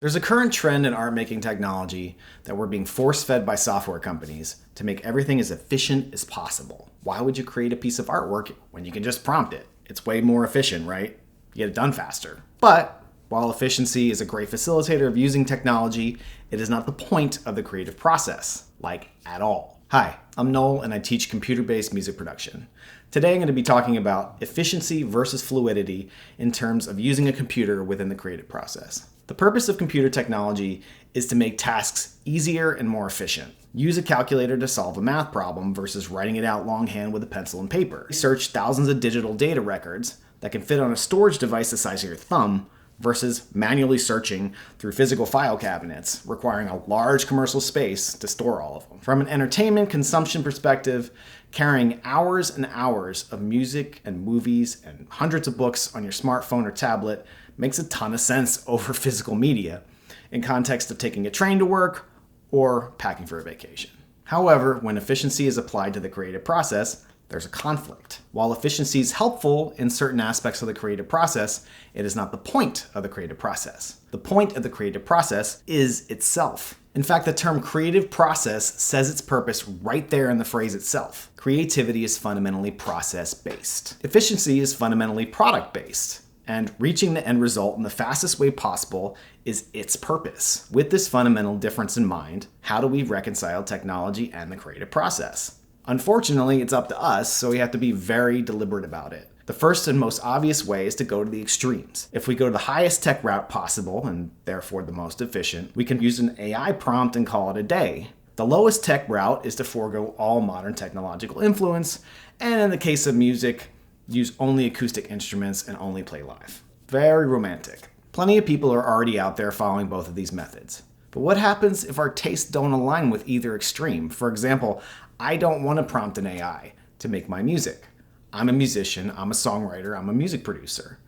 There's a current trend in art making technology that we're being force-fed by software companies to make everything as efficient as possible. Why would you create a piece of artwork when you can just prompt it? It's way more efficient, right? You get it done faster. But while efficiency is a great facilitator of using technology, it is not the point of the creative process, like at all. Hi, I'm Noel and I teach computer-based music production. Today I'm going to be talking about efficiency versus fluidity in terms of using a computer within the creative process. The purpose of computer technology is to make tasks easier and more efficient. Use a calculator to solve a math problem versus writing it out longhand with a pencil and paper. Search thousands of digital data records that can fit on a storage device the size of your thumb versus manually searching through physical file cabinets, requiring a large commercial space to store all of them. From an entertainment consumption perspective, carrying hours and hours of music and movies and hundreds of books on your smartphone or tablet makes a ton of sense over physical media in context of taking a train to work or packing for a vacation. However, when efficiency is applied to the creative process, there's a conflict. While efficiency is helpful in certain aspects of the creative process, it is not the point of the creative process. The point of the creative process is itself. In fact, the term creative process says its purpose right there in the phrase itself. Creativity is fundamentally process-based. Efficiency is fundamentally product-based. And reaching the end result in the fastest way possible is its purpose. With this fundamental difference in mind, how do we reconcile technology and the creative process? Unfortunately, it's up to us, so we have to be very deliberate about it. The first and most obvious way is to go to the extremes. If we go to the highest tech route possible, and therefore the most efficient, we can use an AI prompt and call it a day. The lowest tech route is to forego all modern technological influence, and in the case of music, use only acoustic instruments and only play live. Very romantic. Plenty of people are already out there following both of these methods. But what happens if our tastes don't align with either extreme? For example, I don't want to prompt an AI to make my music. I'm a musician, I'm a songwriter, I'm a music producer.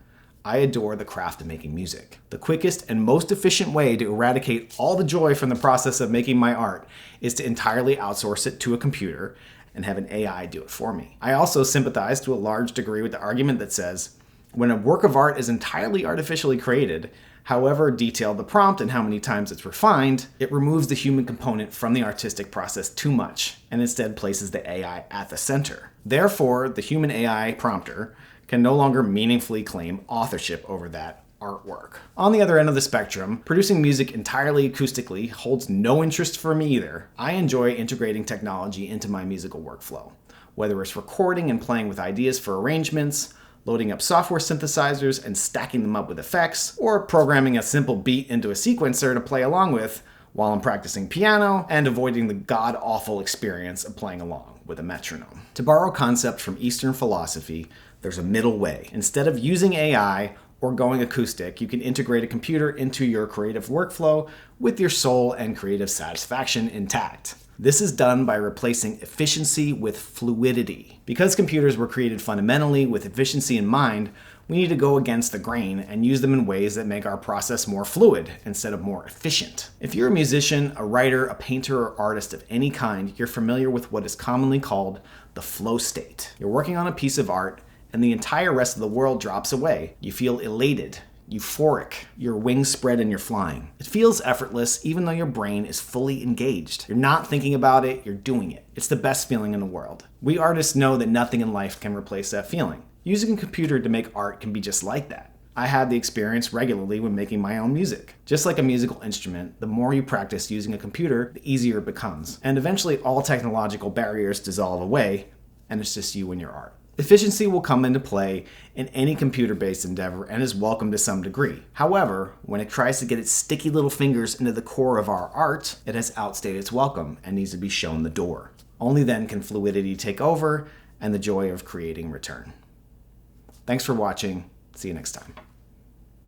I adore the craft of making music. The quickest and most efficient way to eradicate all the joy from the process of making my art is to entirely outsource it to a computer and have an AI do it for me. I also sympathize to a large degree with the argument that says, when a work of art is entirely artificially created, however detailed the prompt and how many times it's refined, it removes the human component from the artistic process too much and instead places the AI at the center. Therefore, the human AI prompter can no longer meaningfully claim authorship over that artwork. On the other end of the spectrum, producing music entirely acoustically holds no interest for me either. I enjoy integrating technology into my musical workflow, whether it's recording and playing with ideas for arrangements, loading up software synthesizers and stacking them up with effects, or programming a simple beat into a sequencer to play along with while I'm practicing piano and avoiding the god-awful experience of playing along with a metronome. To borrow a concept from Eastern philosophy, there's a middle way. Instead of using AI or going acoustic, you can integrate a computer into your creative workflow with your soul and creative satisfaction intact. This is done by replacing efficiency with fluidity. Because computers were created fundamentally with efficiency in mind, we need to go against the grain and use them in ways that make our process more fluid instead of more efficient. If you're a musician, a writer, a painter, or artist of any kind, you're familiar with what is commonly called the flow state. You're working on a piece of art, and the entire rest of the world drops away. You feel elated, euphoric, your wings spread and you're flying. It feels effortless even though your brain is fully engaged. You're not thinking about it, you're doing it. It's the best feeling in the world. We artists know that nothing in life can replace that feeling. Using a computer to make art can be just like that. I had the experience regularly when making my own music. Just like a musical instrument, the more you practice using a computer, the easier it becomes. And eventually all technological barriers dissolve away, and it's just you and your art. Efficiency will come into play in any computer-based endeavor and is welcome to some degree. However, when it tries to get its sticky little fingers into the core of our art, it has outstayed its welcome and needs to be shown the door. Only then can fluidity take over and the joy of creating return. Thanks for watching. See you next time.